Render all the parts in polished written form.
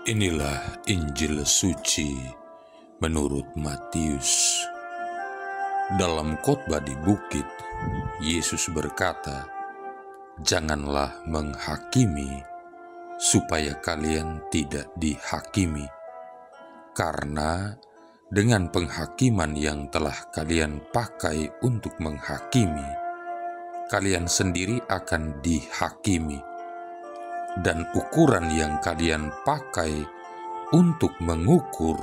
Inilah Injil suci menurut Matius. Dalam khotbah di bukit, Yesus berkata, "Janganlah menghakimi, supaya kalian tidak dihakimi. Karena dengan penghakiman yang telah kalian pakai untuk menghakimi, kalian sendiri akan dihakimi. Dan ukuran yang kalian pakai untuk mengukur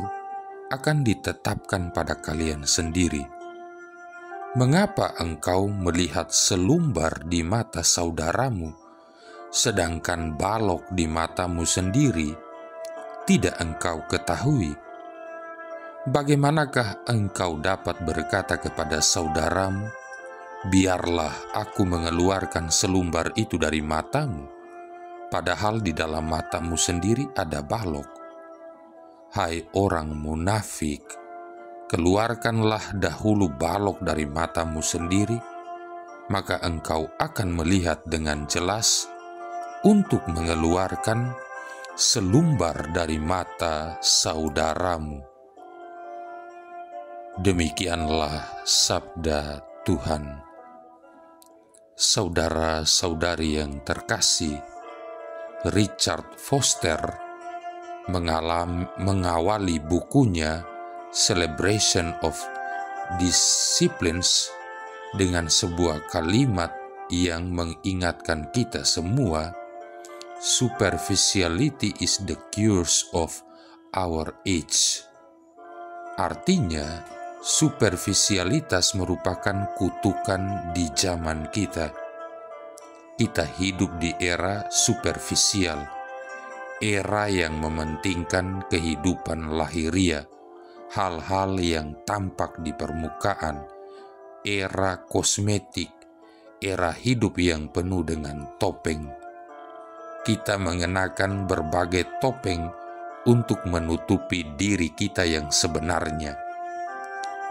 akan ditetapkan pada kalian sendiri. Mengapa engkau melihat selumbar di mata saudaramu, sedangkan balok di matamu sendiri tidak engkau ketahui? Bagaimanakah engkau dapat berkata kepada saudaramu, 'Biarlah aku mengeluarkan selumbar itu dari matamu,' padahal di dalam matamu sendiri ada balok? Hai orang munafik, keluarkanlah dahulu balok dari matamu sendiri, maka engkau akan melihat dengan jelas untuk mengeluarkan selumbar dari mata saudaramu." Demikianlah sabda Tuhan. Saudara-saudari yang terkasih, Richard Foster mengawali bukunya Celebration of Disciplines dengan sebuah kalimat yang mengingatkan kita semua, "Superficiality is the curse of our age." Artinya, superficialitas merupakan kutukan di zaman kita. Kita hidup di era superficial, era yang mementingkan kehidupan lahiria, hal-hal yang tampak di permukaan, era kosmetik, era hidup yang penuh dengan topeng. Kita mengenakan berbagai topeng untuk menutupi diri kita yang sebenarnya.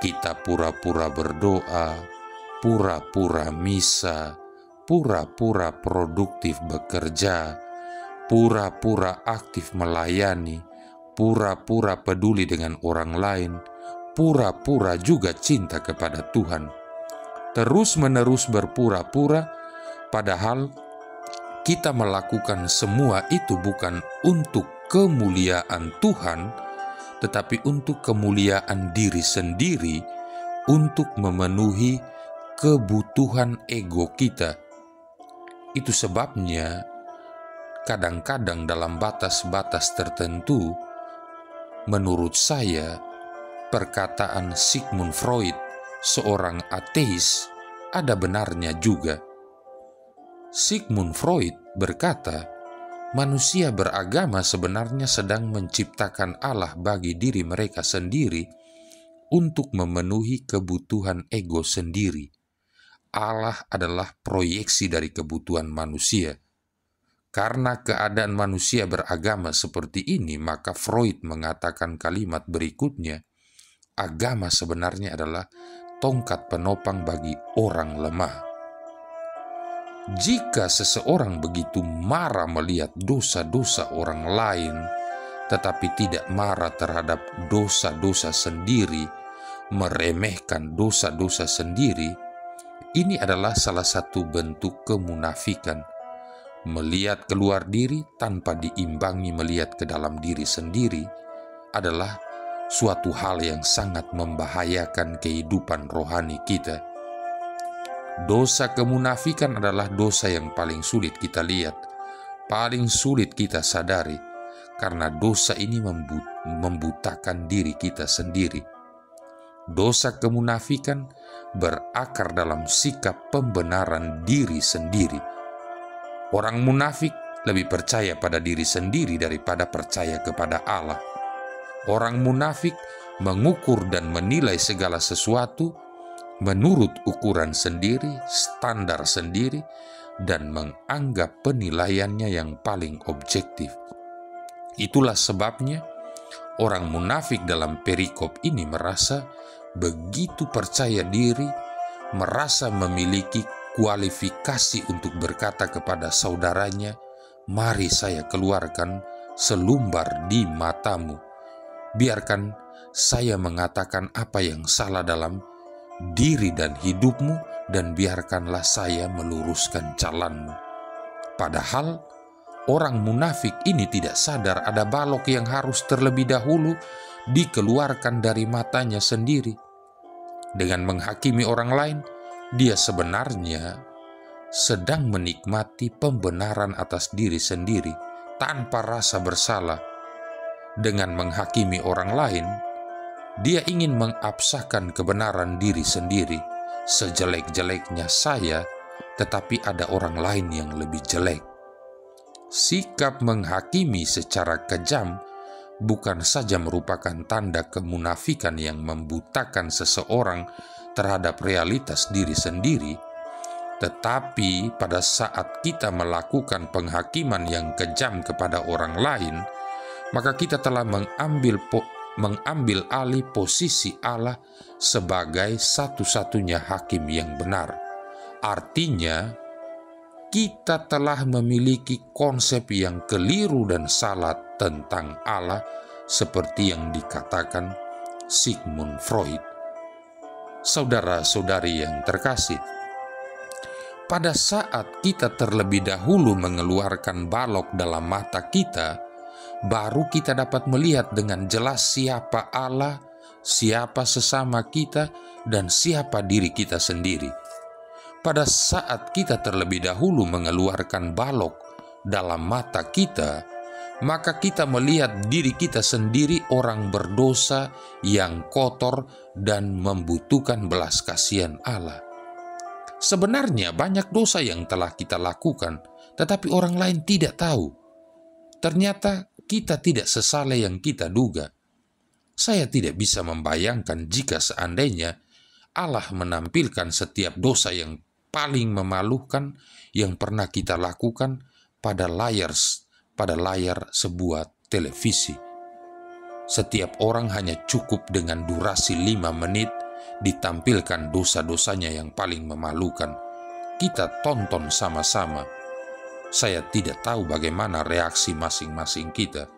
Kita pura-pura berdoa, pura-pura misa, pura-pura produktif bekerja, pura-pura aktif melayani, pura-pura peduli dengan orang lain, pura-pura juga cinta kepada Tuhan. Terus-menerus berpura-pura, padahal kita melakukan semua itu bukan untuk kemuliaan Tuhan, tetapi untuk kemuliaan diri sendiri, untuk memenuhi kebutuhan ego kita. Itu sebabnya kadang-kadang dalam batas-batas tertentu, menurut saya, perkataan Sigmund Freud, seorang ateis, ada benarnya juga. Sigmund Freud berkata, manusia beragama sebenarnya sedang menciptakan Allah bagi diri mereka sendiri untuk memenuhi kebutuhan ego sendiri. Allah adalah proyeksi dari kebutuhan manusia. Karena keadaan manusia beragama seperti ini, maka Freud mengatakan kalimat berikutnya, agama sebenarnya adalah tongkat penopang bagi orang lemah. Jika seseorang begitu marah melihat dosa-dosa orang lain, tetapi tidak marah terhadap dosa-dosa sendiri, meremehkan dosa-dosa sendiri, ini adalah salah satu bentuk kemunafikan. Melihat keluar diri tanpa diimbangi melihat ke dalam diri sendiri adalah suatu hal yang sangat membahayakan kehidupan rohani kita. Dosa kemunafikan adalah dosa yang paling sulit kita lihat, paling sulit kita sadari, karena dosa ini membutakan diri kita sendiri. Dosa kemunafikan berakar dalam sikap pembenaran diri sendiri. Orang munafik lebih percaya pada diri sendiri daripada percaya kepada Allah. Orang munafik mengukur dan menilai segala sesuatu menurut ukuran sendiri, standar sendiri, dan menganggap penilaiannya yang paling objektif. Itulah sebabnya orang munafik dalam perikop ini merasa begitu percaya diri, merasa memiliki kualifikasi untuk berkata kepada saudaranya, "Mari saya keluarkan selumbar di matamu. Biarkan saya mengatakan apa yang salah dalam diri dan hidupmu, dan biarkanlah saya meluruskan jalanmu. Padahal orang munafik ini tidak sadar ada balok yang harus terlebih dahulu dikeluarkan dari matanya sendiri. Dengan menghakimi orang lain, dia sebenarnya sedang menikmati pembenaran atas diri sendiri tanpa rasa bersalah. Dengan menghakimi orang lain, dia ingin mengabsahkan kebenaran diri sendiri. Sejelek-jeleknya saya, tetapi ada orang lain yang lebih jelek. Sikap menghakimi secara kejam bukan saja merupakan tanda kemunafikan yang membutakan seseorang terhadap realitas diri sendiri, tetapi pada saat kita melakukan penghakiman yang kejam kepada orang lain, maka kita telah mengambil alih posisi Allah sebagai satu-satunya hakim yang benar. Artinya, kita telah memiliki konsep yang keliru dan salah tentang Allah, seperti yang dikatakan Sigmund Freud. Saudara-saudari yang terkasih, pada saat kita terlebih dahulu mengeluarkan balok dalam mata kita, baru kita dapat melihat dengan jelas siapa Allah, siapa sesama kita, dan siapa diri kita sendiri. Pada saat kita terlebih dahulu mengeluarkan balok dalam mata kita, maka kita melihat diri kita sendiri orang berdosa yang kotor dan membutuhkan belas kasihan Allah. Sebenarnya banyak dosa yang telah kita lakukan, tetapi orang lain tidak tahu. Ternyata kita tidak sesaleh yang kita duga. Saya tidak bisa membayangkan jika seandainya Allah menampilkan setiap dosa yang paling memalukan yang pernah kita lakukan pada layar sebuah televisi. Setiap orang hanya cukup dengan durasi 5 menit ditampilkan dosa-dosanya yang paling memalukan. Kita tonton sama-sama. Saya tidak tahu bagaimana reaksi masing-masing kita.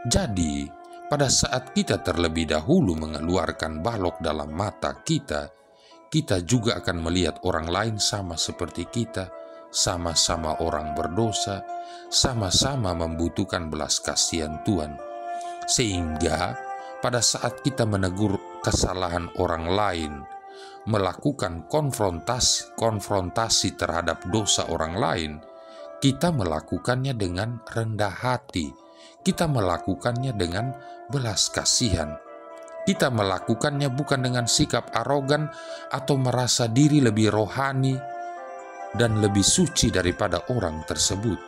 Jadi, pada saat kita terlebih dahulu mengeluarkan balok dalam mata kita, kita juga akan melihat orang lain sama seperti kita, sama-sama orang berdosa, sama-sama membutuhkan belas kasihan Tuhan. Sehingga pada saat kita menegur kesalahan orang lain, melakukan konfrontasi terhadap dosa orang lain, kita melakukannya dengan rendah hati, kita melakukannya dengan belas kasihan. Kita melakukannya bukan dengan sikap arogan atau merasa diri lebih rohani dan lebih suci daripada orang tersebut.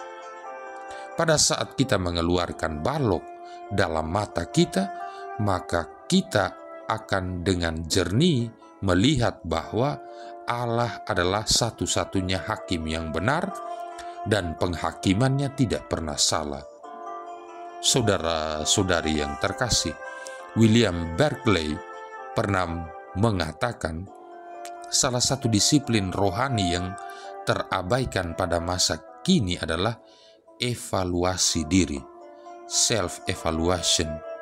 Pada saat kita mengeluarkan balok dalam mata kita, maka kita akan dengan jernih melihat bahwa Allah adalah satu-satunya hakim yang benar dan penghakimannya tidak pernah salah. Saudara-saudari yang terkasih, William Barclay pernah mengatakan salah satu disiplin rohani yang terabaikan pada masa kini adalah evaluasi diri, self-evaluation.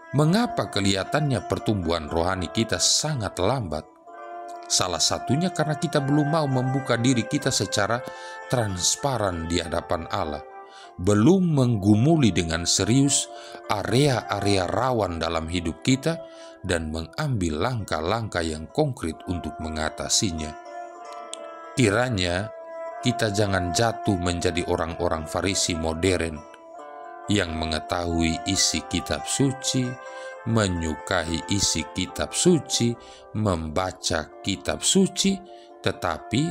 Mengapa kelihatannya pertumbuhan rohani kita sangat lambat? Salah satunya karena kita belum mau membuka diri kita secara transparan di hadapan Allah, belum menggumuli dengan serius area-area rawan dalam hidup kita dan mengambil langkah-langkah yang konkret untuk mengatasinya. Kiranya kita jangan jatuh menjadi orang-orang Farisi modern yang mengetahui isi kitab suci, menyukai isi kitab suci, membaca kitab suci, tetapi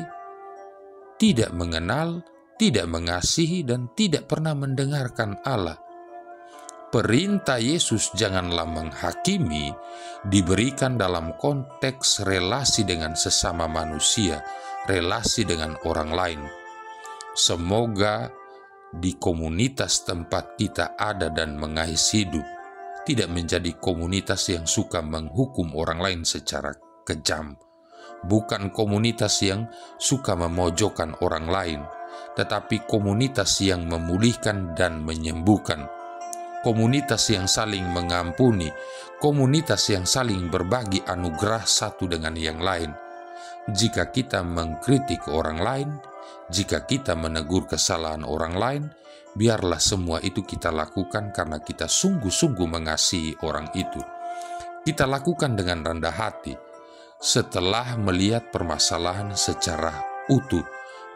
tidak mengenal, tidak mengasihi, dan tidak pernah mendengarkan Allah. Perintah Yesus janganlah menghakimi diberikan dalam konteks relasi dengan sesama manusia, relasi dengan orang lain. Semoga di komunitas tempat kita ada dan mengais hidup tidak menjadi komunitas yang suka menghukum orang lain secara kejam, bukan komunitas yang suka memojokkan orang lain, tetapi komunitas yang memulihkan dan menyembuhkan, komunitas yang saling mengampuni, komunitas yang saling berbagi anugerah satu dengan yang lain. Jika kita mengkritik orang lain, jika kita menegur kesalahan orang lain, biarlah semua itu kita lakukan karena kita sungguh-sungguh mengasihi orang itu. Kita lakukan dengan rendah hati, setelah melihat permasalahan secara utuh,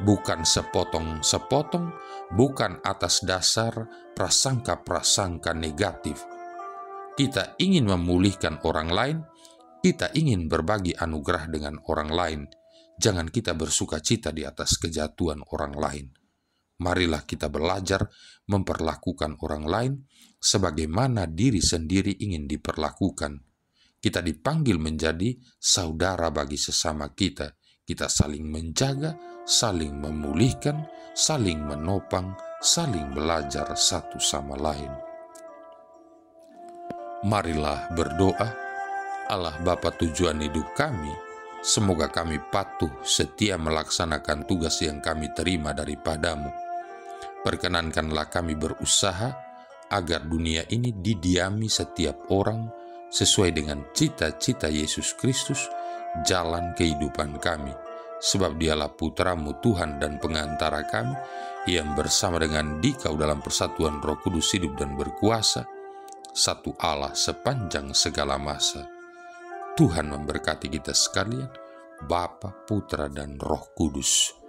bukan sepotong-sepotong, bukan atas dasar prasangka-prasangka negatif. Kita ingin memulihkan orang lain, kita ingin berbagi anugerah dengan orang lain. Jangan kita bersukacita di atas kejatuhan orang lain. Marilah kita belajar memperlakukan orang lain sebagaimana diri sendiri ingin diperlakukan. Kita dipanggil menjadi saudara bagi sesama kita. Kita saling menjaga, saling memulihkan, saling menopang, saling belajar satu sama lain. Marilah berdoa. Allah Bapa tujuan hidup kami, semoga kami patuh setia melaksanakan tugas yang kami terima daripadamu. Perkenankanlah kami berusaha agar dunia ini didiami setiap orang sesuai dengan cita-cita Yesus Kristus, jalan kehidupan kami. Sebab dialah putra-Mu Tuhan dan pengantara kami, yang bersama dengan Dikau dalam persatuan Roh Kudus hidup dan berkuasa, satu Allah sepanjang segala masa. Tuhan memberkati kita sekalian, Bapa, Putra, dan Roh Kudus.